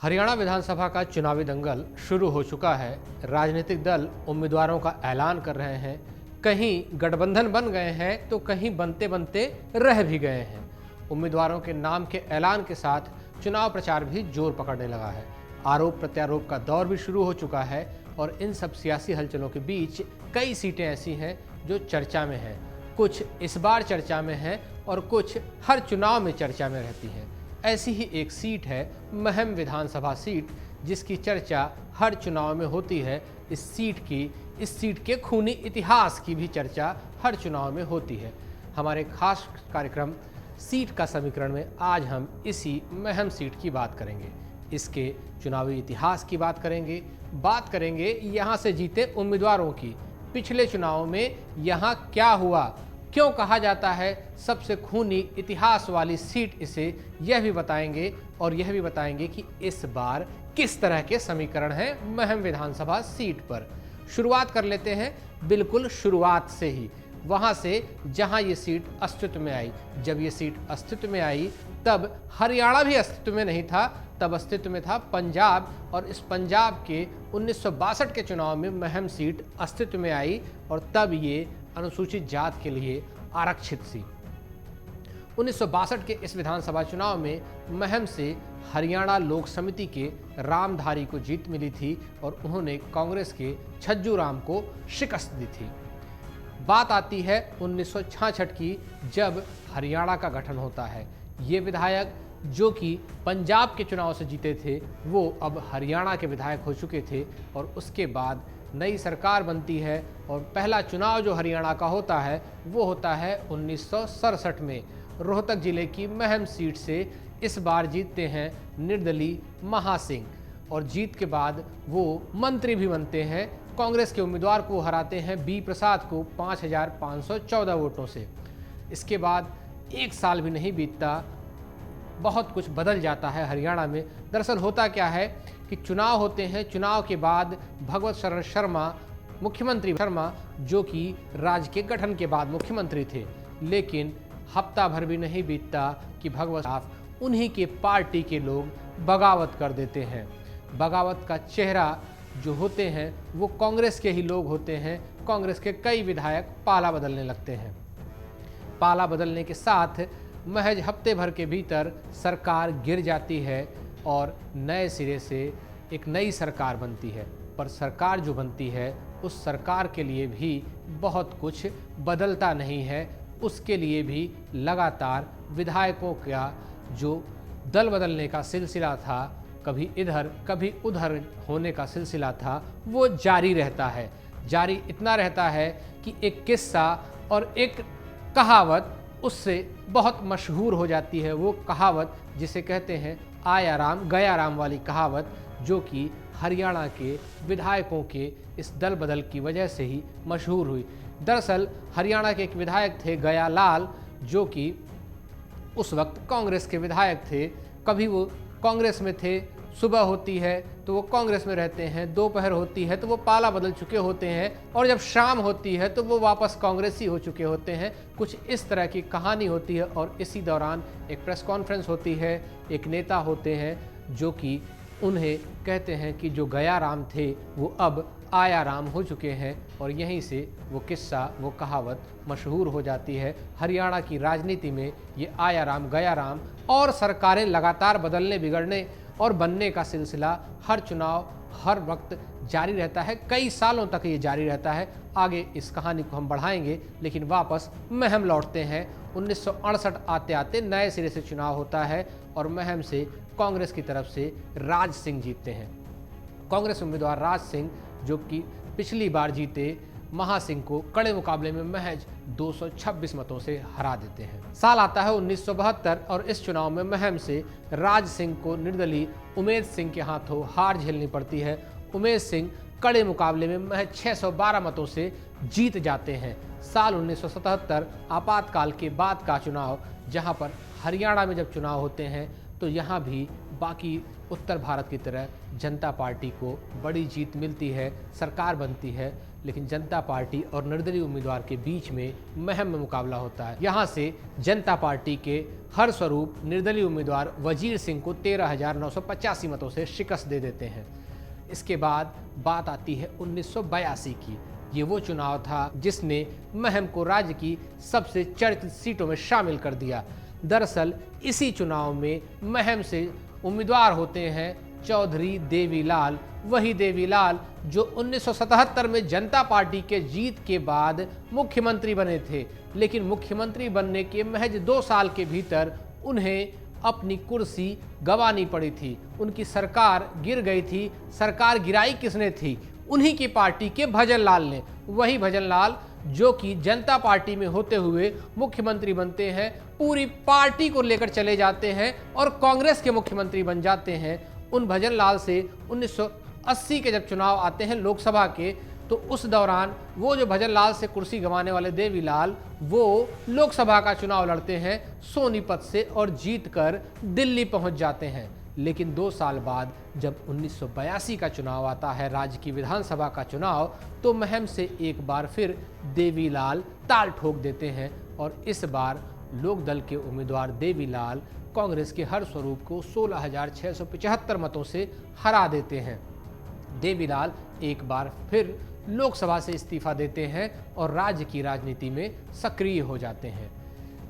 हरियाणा विधानसभा का चुनावी दंगल शुरू हो चुका है। राजनीतिक दल उम्मीदवारों का ऐलान कर रहे हैं। कहीं गठबंधन बन गए हैं तो कहीं बनते बनते रह भी गए हैं। उम्मीदवारों के नाम के ऐलान के साथ चुनाव प्रचार भी जोर पकड़ने लगा है। आरोप प्रत्यारोप का दौर भी शुरू हो चुका है और इन सब सियासी हलचलों के बीच कई सीटें ऐसी हैं जो चर्चा में हैं। कुछ इस बार चर्चा में हैं और कुछ हर चुनाव में चर्चा में रहती हैं। ऐसी ही एक सीट है महम विधानसभा सीट, जिसकी चर्चा हर चुनाव में होती है। इस सीट के खूनी इतिहास की भी चर्चा हर चुनाव में होती है। हमारे खास कार्यक्रम सीट का समीकरण में आज हम इसी महम सीट की बात करेंगे। इसके चुनावी इतिहास की बात करेंगे यहाँ से जीते उम्मीदवारों की। पिछले चुनाव में यहाँ क्या हुआ, क्यों कहा जाता है सबसे खूनी इतिहास वाली सीट इसे, यह भी बताएंगे। और यह भी बताएंगे कि इस बार किस तरह के समीकरण हैं महम विधानसभा सीट पर। शुरुआत कर लेते हैं बिल्कुल शुरुआत से ही, वहां से जहां ये सीट अस्तित्व में आई। जब ये सीट अस्तित्व में आई तब हरियाणा भी अस्तित्व में नहीं था, तब अस्तित्व में था पंजाब। और इस पंजाब के 1962 के चुनाव में महम सीट अस्तित्व में आई और तब ये अनुसूचित जात के लिए आरक्षित थी। 1962 के इस विधानसभा चुनाव में महम से हरियाणा लोक समिति के रामधारी को जीत मिली थी और उन्होंने कांग्रेस के छज्जू राम को शिकस्त दी थी। बात आती है 1966 की, जब हरियाणा का गठन होता है। ये विधायक जो कि पंजाब के चुनाव से जीते थे वो अब हरियाणा के विधायक हो चुके थे और उसके बाद नई सरकार बनती है और पहला चुनाव जो हरियाणा का होता है वो होता है 1967 में। रोहतक जिले की महम सीट से इस बार जीतते हैं निर्दलीय महासिंह और जीत के बाद वो मंत्री भी बनते हैं। कांग्रेस के उम्मीदवार को हराते हैं बी प्रसाद को 5514 वोटों से। इसके बाद एक साल भी नहीं बीतता, बहुत कुछ बदल जाता है हरियाणा में। दरअसल होता क्या है कि चुनाव होते हैं, चुनाव के बाद भगवत शरण शर्मा, मुख्यमंत्री शर्मा जो कि राज्य के गठन के बाद मुख्यमंत्री थे, लेकिन हफ्ता भर भी नहीं बीतता कि भगवत साफ उन्हीं के पार्टी के लोग बगावत कर देते हैं। बगावत का चेहरा जो होते हैं वो कांग्रेस के ही लोग होते हैं। कांग्रेस के कई विधायक पाला बदलने लगते हैं। पाला बदलने के साथ महज हफ्ते भर के भीतर सरकार गिर जाती है और नए सिरे से एक नई सरकार बनती है। पर सरकार जो बनती है उस सरकार के लिए भी बहुत कुछ बदलता नहीं है। उसके लिए भी लगातार विधायकों का जो दल बदलने का सिलसिला था, कभी इधर कभी उधर होने का सिलसिला था, वो जारी रहता है। जारी इतना रहता है कि एक किस्सा और एक कहावत उससे बहुत मशहूर हो जाती है। वो कहावत जिसे कहते हैं आया राम गया राम वाली कहावत, जो कि हरियाणा के विधायकों के इस दल बदल की वजह से ही मशहूर हुई। दरअसल हरियाणा के एक विधायक थे गया लाल, जो कि उस वक्त कांग्रेस के विधायक थे। कभी वो कांग्रेस में थे, सुबह होती है तो वो कांग्रेस में रहते हैं, दोपहर होती है तो वो पाला बदल चुके होते हैं और जब शाम होती है तो वो वापस कांग्रेसी हो चुके होते हैं। कुछ इस तरह की कहानी होती है और इसी दौरान एक प्रेस कॉन्फ्रेंस होती है। एक नेता होते हैं जो कि उन्हें कहते हैं कि जो गया राम थे वो अब आया राम हो चुके हैं और यहीं से वो किस्सा, वो कहावत मशहूर हो जाती है। हरियाणा की राजनीति में ये आया राम गया राम और सरकारें लगातार बदलने बिगड़ने और बनने का सिलसिला हर चुनाव हर वक्त जारी रहता है। कई सालों तक ये जारी रहता है। आगे इस कहानी को हम बढ़ाएंगे, लेकिन वापस महम लौटते हैं। 1968 आते आते नए सिरे से चुनाव होता है और महम से कांग्रेस की तरफ से राज सिंह जीतते हैं। कांग्रेस उम्मीदवार राज सिंह जो कि पिछली बार जीते महासिंह को कड़े मुकाबले में महज 226 मतों से हरा देते हैं। साल आता है 1972 और इस चुनाव में महम से राज सिंह को निर्दलीय उमेश सिंह के हाथों हार झेलनी पड़ती है। उमेश सिंह कड़े मुकाबले में महज 612 मतों से जीत जाते हैं। साल 1977 आपातकाल के बाद का चुनाव, जहां पर हरियाणा में जब चुनाव होते हैं तो यहाँ भी बाकी उत्तर भारत की तरह जनता पार्टी को बड़ी जीत मिलती है, सरकार बनती है, लेकिन जनता पार्टी और निर्दलीय उम्मीदवार के बीच में महम में मुकाबला होता है। यहाँ से जनता पार्टी के हरस्वरूप निर्दलीय उम्मीदवार वजीर सिंह को 13,985 मतों से शिकस्त दे देते हैं। इसके बाद बात आती है 1982 की। ये वो चुनाव था जिसने महम को राज्य की सबसे चर्चित सीटों में शामिल कर दिया। दरअसल इसी चुनाव में महम से उम्मीदवार होते हैं चौधरी देवीलाल, वही देवीलाल जो 1977 में जनता पार्टी के जीत के बाद मुख्यमंत्री बने थे, लेकिन मुख्यमंत्री बनने के महज 2 साल के भीतर उन्हें अपनी कुर्सी गंवानी पड़ी थी। उनकी सरकार गिर गई थी। सरकार गिराई किसने थी? उन्हीं की पार्टी के भजन लाल ने। वही भजन लाल जो कि जनता पार्टी में होते हुए मुख्यमंत्री बनते हैं, पूरी पार्टी को लेकर चले जाते हैं और कांग्रेस के मुख्यमंत्री बन जाते हैं। उन भजन लाल से 1980 के जब चुनाव आते हैं लोकसभा के, तो उस दौरान वो जो भजन लाल से कुर्सी गंवाने वाले देवीलाल वो लोकसभा का चुनाव लड़ते हैं सोनीपत से और जीतकर दिल्ली पहुंच जाते हैं। लेकिन 2 साल बाद जब 1982 का चुनाव आता है, राज्य की विधानसभा का चुनाव, तो महम से एक बार फिर देवीलाल ताल ठोक देते हैं और इस बार लोक दल के उम्मीदवार देवीलाल कांग्रेस के हरस्वरूप को 16,675 मतों से हरा देते हैं। देवीलाल एक बार फिर लोकसभा से इस्तीफा देते हैं और राज्य की राजनीति में सक्रिय हो जाते हैं।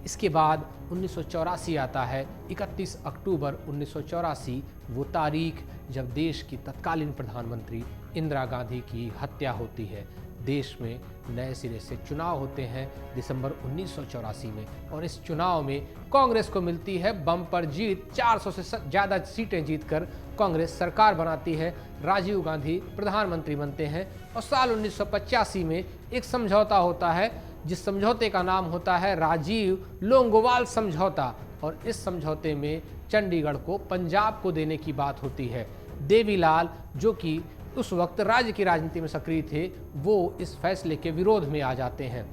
इसके बाद 1984 आता है। 31 अक्टूबर 1984 वो तारीख जब देश की तत्कालीन प्रधानमंत्री इंदिरा गांधी की हत्या होती है। देश में नए सिरे से चुनाव होते हैं दिसंबर 1984 में, और इस चुनाव में कांग्रेस को मिलती है बम्पर जीत। 400 से ज़्यादा सीटें जीतकर कांग्रेस सरकार बनाती है। राजीव गांधी प्रधानमंत्री बनते हैं और साल 1985 में एक समझौता होता है, जिस समझौते का नाम होता है राजीव लोंगोवाल समझौता, और इस समझौते में चंडीगढ़ को पंजाब को देने की बात होती है। देवीलाल जो कि उस वक्त राज्य की राजनीति में सक्रिय थे, वो इस फैसले के विरोध में आ जाते हैं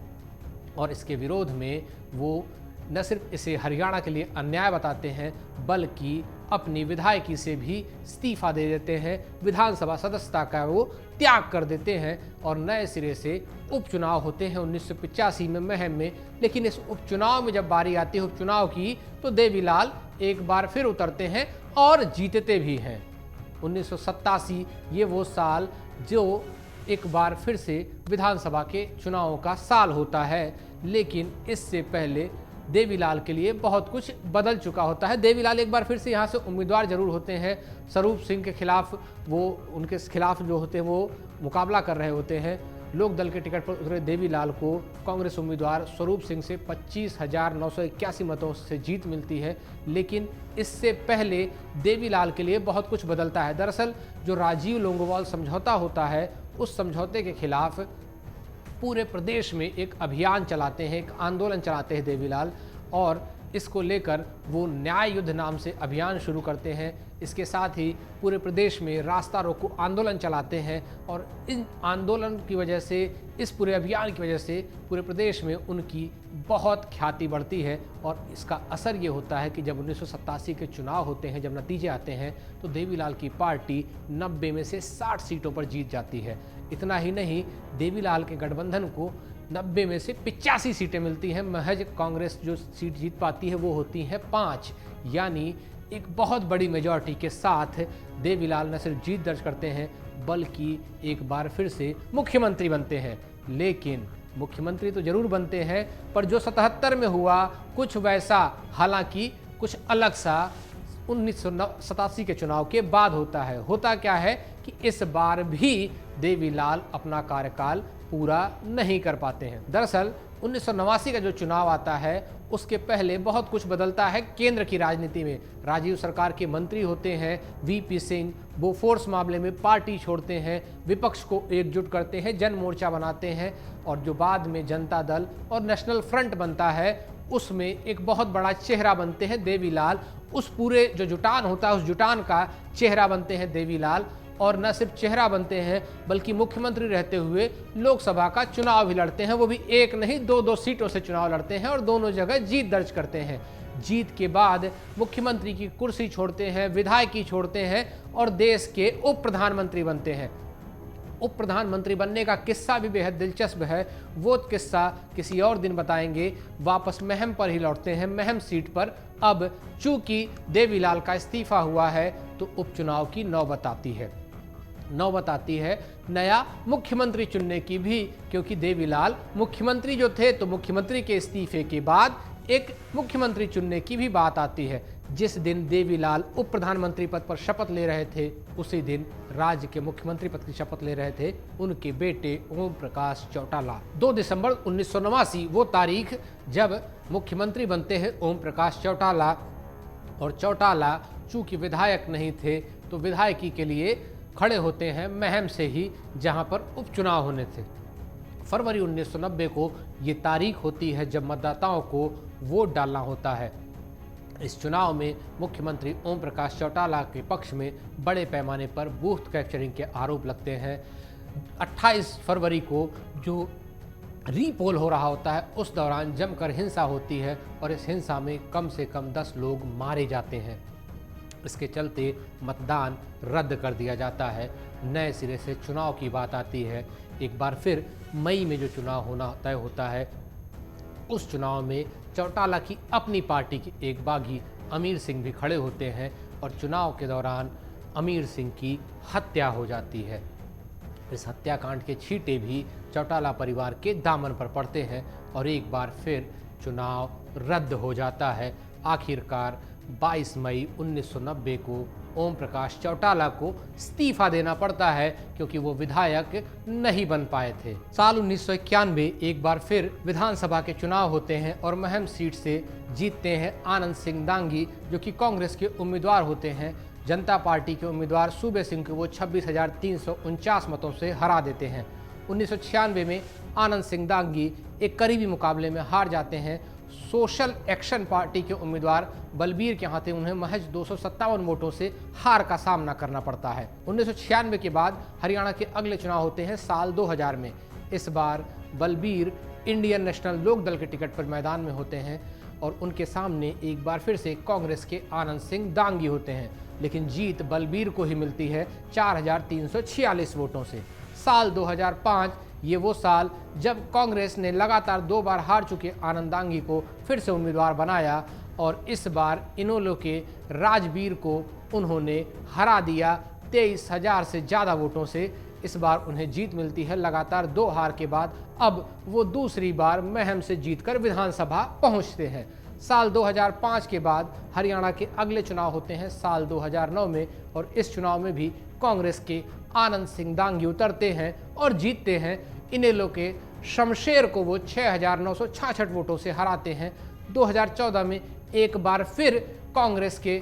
और इसके विरोध में वो न सिर्फ इसे हरियाणा के लिए अन्याय बताते हैं, बल्कि अपनी विधायकी से भी इस्तीफा दे देते हैं। विधानसभा सदस्यता का वो त्याग कर देते हैं और नए सिरे से उपचुनाव होते हैं 1985 में महम में। लेकिन इस उपचुनाव में जब बारी आती है उपचुनाव की, तो देवीलाल एक बार फिर उतरते हैं और जीतते भी हैं। 1987 ये वो साल जो एक बार फिर से विधानसभा के चुनावों का साल होता है, लेकिन इससे पहले देवीलाल के लिए बहुत कुछ बदल चुका होता है। देवीलाल एक बार फिर से यहाँ से उम्मीदवार जरूर होते हैं। स्वरूप सिंह के खिलाफ वो उनके खिलाफ जो होते हैं वो मुकाबला कर रहे होते हैं। लोक दल के टिकट पर उतरे देवीलाल को कांग्रेस उम्मीदवार स्वरूप सिंह से 25,981 मतों से जीत मिलती है। लेकिन इससे पहले देवीलाल के लिए बहुत कुछ बदलता है। दरअसल जो राजीव लोंगोवाल समझौता होता है, उस समझौते के खिलाफ पूरे प्रदेश में एक अभियान चलाते हैं, एक आंदोलन चलाते हैं देवीलाल, और इसको लेकर वो न्याय युद्ध नाम से अभियान शुरू करते हैं। इसके साथ ही पूरे प्रदेश में रास्ता रोको आंदोलन चलाते हैं और इन आंदोलन की वजह से, इस पूरे अभियान की वजह से पूरे प्रदेश में उनकी बहुत ख्याति बढ़ती है। और इसका असर ये होता है कि जब 1987 के चुनाव होते हैं, जब नतीजे आते हैं, तो देवीलाल की पार्टी 90 में से 60 सीटों पर जीत जाती है। इतना ही नहीं, देवीलाल के गठबंधन को 90 में से 85 सीटें मिलती हैं। महज कांग्रेस जो सीट जीत पाती है वो होती हैं 5, यानी एक बहुत बड़ी मेजॉरिटी के साथ देवीलाल न सिर्फ जीत दर्ज करते हैं, बल्कि एक बार फिर से मुख्यमंत्री बनते हैं। लेकिन मुख्यमंत्री तो जरूर बनते हैं, पर जो 77 में हुआ कुछ वैसा, हालांकि कुछ अलग सा 1987 के चुनाव के बाद होता है। होता क्या है कि इस बार भी देवीलाल अपना कार्यकाल पूरा नहीं कर पाते हैं। दरअसल 1989 का जो चुनाव आता है उसके पहले बहुत कुछ बदलता है केंद्र की राजनीति में। राजीव सरकार के मंत्री होते हैं वीपी सिंह, बोफोर्स मामले में पार्टी छोड़ते हैं, विपक्ष को एकजुट करते हैं, जन मोर्चा बनाते हैं, और जो बाद में जनता दल और नेशनल फ्रंट बनता है उसमें एक बहुत बड़ा चेहरा बनते हैं देवीलाल। उस पूरे जो जुटान होता है उस जुटान का चेहरा बनते हैं देवीलाल, और न सिर्फ चेहरा बनते हैं बल्कि मुख्यमंत्री रहते हुए लोकसभा का चुनाव भी लड़ते हैं। वो भी एक नहीं 2-2 सीटों से चुनाव लड़ते हैं और दोनों जगह जीत दर्ज करते हैं। जीत के बाद मुख्यमंत्री की कुर्सी छोड़ते हैं, विधायकी छोड़ते हैं और देश के उप प्रधानमंत्री बनते हैं। उप प्रधानमंत्री बनने का किस्सा भी बेहद दिलचस्प है, वो किस्सा किसी और दिन बताएंगे। वापस महम पर ही लौटते हैं, महम सीट पर अब चूंकि देवीलाल का इस्तीफा हुआ है तो उपचुनाव की नौबत आती है नया मुख्यमंत्री चुनने की भी, क्योंकि देवीलाल मुख्यमंत्री जो थे तो मुख्यमंत्री के इस्तीफे के बाद एक मुख्यमंत्री चुनने की भी बात आती है। जिस दिन देवीलाल उप प्रधानमंत्री पद पर शपथ ले रहे थे उसी दिन राज्य के मुख्यमंत्री पद की शपथ ले रहे थे उनके बेटे ओम प्रकाश चौटाला। 2 दिसंबर 1989 वो तारीख जब मुख्यमंत्री बनते हैं ओम प्रकाश चौटाला। और चौटाला चूंकि विधायक नहीं थे तो विधायकी के लिए खड़े होते हैं महम से ही, जहां पर उपचुनाव होने थे। फरवरी 1990 को ये तारीख होती है जब मतदाताओं को वोट डालना होता है। इस चुनाव में मुख्यमंत्री ओम प्रकाश चौटाला के पक्ष में बड़े पैमाने पर बूथ कैप्चरिंग के आरोप लगते हैं। 28 फरवरी को जो रीपोल हो रहा होता है उस दौरान जमकर हिंसा होती है और इस हिंसा में कम से कम 10 लोग मारे जाते हैं। इसके चलते मतदान रद्द कर दिया जाता है। नए सिरे से चुनाव की बात आती है। एक बार फिर मई में जो चुनाव होना तय होता है उस चुनाव में चौटाला की अपनी पार्टी की एक बागी अमीर सिंह भी खड़े होते हैं और चुनाव के दौरान अमीर सिंह की हत्या हो जाती है। इस हत्याकांड के छींटे भी चौटाला परिवार के दामन पर पड़ते हैं और एक बार फिर चुनाव रद्द हो जाता है। आखिरकार 22 मई 1990 को ओम प्रकाश चौटाला को इस्तीफा देना पड़ता है क्योंकि वो विधायक नहीं बन पाए थे। साल 1991 एक बार फिर विधानसभा के चुनाव होते हैं और महम सीट से जीतते हैं आनंद सिंह दांगी, जो कि कांग्रेस के उम्मीदवार होते हैं। जनता पार्टी के उम्मीदवार सूबे सिंह को वो 26,349 मतों से हरा देते हैं। 1996 में आनंद सिंह दांगी एक करीबी मुकाबले में हार जाते हैं। सोशल एक्शन पार्टी के उम्मीदवार बलबीर के हाथे उन्हें महज 257 वोटों से हार का सामना करना पड़ता है। 1996 के बाद हरियाणा के अगले चुनाव होते हैं साल 2000 में। इस बार बलबीर इंडियन नेशनल लोक दल के टिकट पर मैदान में होते हैं और उनके सामने एक बार फिर से कांग्रेस के आनंद सिंह दांगी होते हैं, लेकिन जीत बलबीर को ही मिलती है 4,346 वोटों से। साल 2005 ये वो साल जब कांग्रेस ने लगातार 2 बार हार चुके आनंद दांगी को फिर से उम्मीदवार बनाया और इस बार इनेलो के राजवीर को उन्होंने हरा दिया 23,000 से ज़्यादा वोटों से। इस बार उन्हें जीत मिलती है। लगातार 2 हार के बाद अब वो दूसरी बार महम से जीतकर विधानसभा पहुंचते हैं। साल 2005 के बाद हरियाणा के अगले चुनाव होते हैं साल 2009 में और इस चुनाव में भी कांग्रेस के आनंद सिंह दांगी उतरते हैं और जीतते हैं। इनेलो के शमशेर को वो 6,966 वोटों से हराते हैं। 2014 में एक बार फिर कांग्रेस के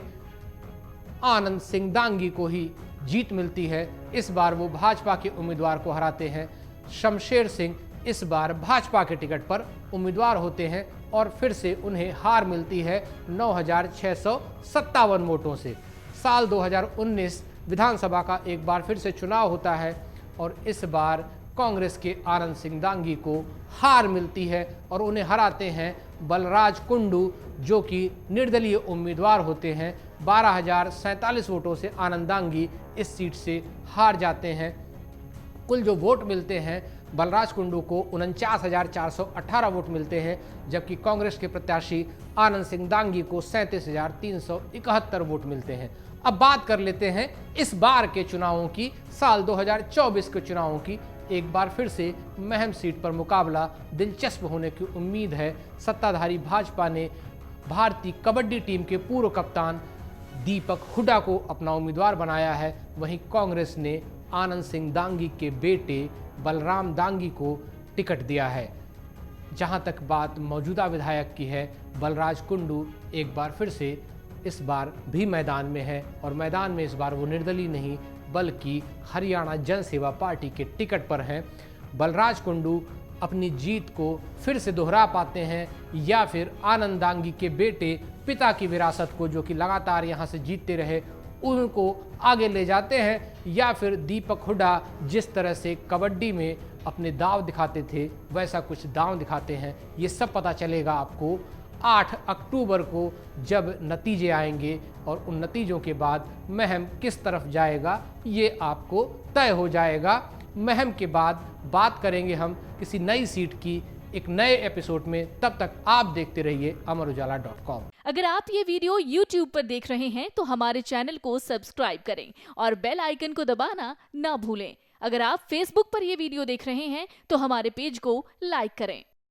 आनंद सिंह दांगी को ही जीत मिलती है। इस बार वो भाजपा के उम्मीदवार को हराते हैं। शमशेर सिंह इस बार भाजपा के टिकट पर उम्मीदवार होते हैं और फिर से उन्हें हार मिलती है 9,657 वोटों से। साल 2019 विधानसभा का एक बार फिर से चुनाव होता है और इस बार कांग्रेस के आनंद सिंह दांगी को हार मिलती है और उन्हें हराते हैं बलराज कुंडू, जो कि निर्दलीय उम्मीदवार होते हैं। 12,047 वोटों से आनंद दांगी इस सीट से हार जाते हैं। कुल जो वोट मिलते हैं बलराज कुंडू को 49,418 वोट मिलते हैं, जबकि कांग्रेस के प्रत्याशी आनंद सिंह दांगी को 37,371 वोट मिलते हैं। अब बात कर लेते हैं इस बार के चुनावों की, साल 2024 के चुनावों की। एक बार फिर से महम सीट पर मुकाबला दिलचस्प होने की उम्मीद है। सत्ताधारी भाजपा ने भारतीय कबड्डी टीम के पूर्व कप्तान दीपक हुड्डा को अपना उम्मीदवार बनाया है। वहीं कांग्रेस ने आनंद सिंह दांगी के बेटे बलराम दांगी को टिकट दिया है। जहां तक बात मौजूदा विधायक की है, बलराज कुंडू एक बार फिर से इस बार भी मैदान में है और मैदान में इस बार वो निर्दलीय नहीं बल्कि हरियाणा जन सेवा पार्टी के टिकट पर हैं। बलराज कुंडू अपनी जीत को फिर से दोहरा पाते हैं या फिर आनंद दांगी के बेटे पिता की विरासत को, जो कि लगातार यहाँ से जीतते रहे, उनको आगे ले जाते हैं, या फिर दीपक हुड्डा जिस तरह से कबड्डी में अपने दांव दिखाते थे वैसा कुछ दांव दिखाते हैं। ये सब पता चलेगा आपको 8 अक्टूबर को जब नतीजे आएंगे और उन नतीजों के बाद महम किस तरफ जाएगा ये आपको तय हो जाएगा। महम के बाद बात करेंगे हम किसी नई सीट की एक नए एपिसोड में। तब तक आप देखते रहिए amarujala.com। अगर आप ये वीडियो YouTube पर देख रहे हैं तो हमारे चैनल को सब्सक्राइब करें और बेल आइकन को दबाना ना भूलें। अगर आप Facebook पर ये वीडियो देख रहे हैं तो हमारे पेज को लाइक करें।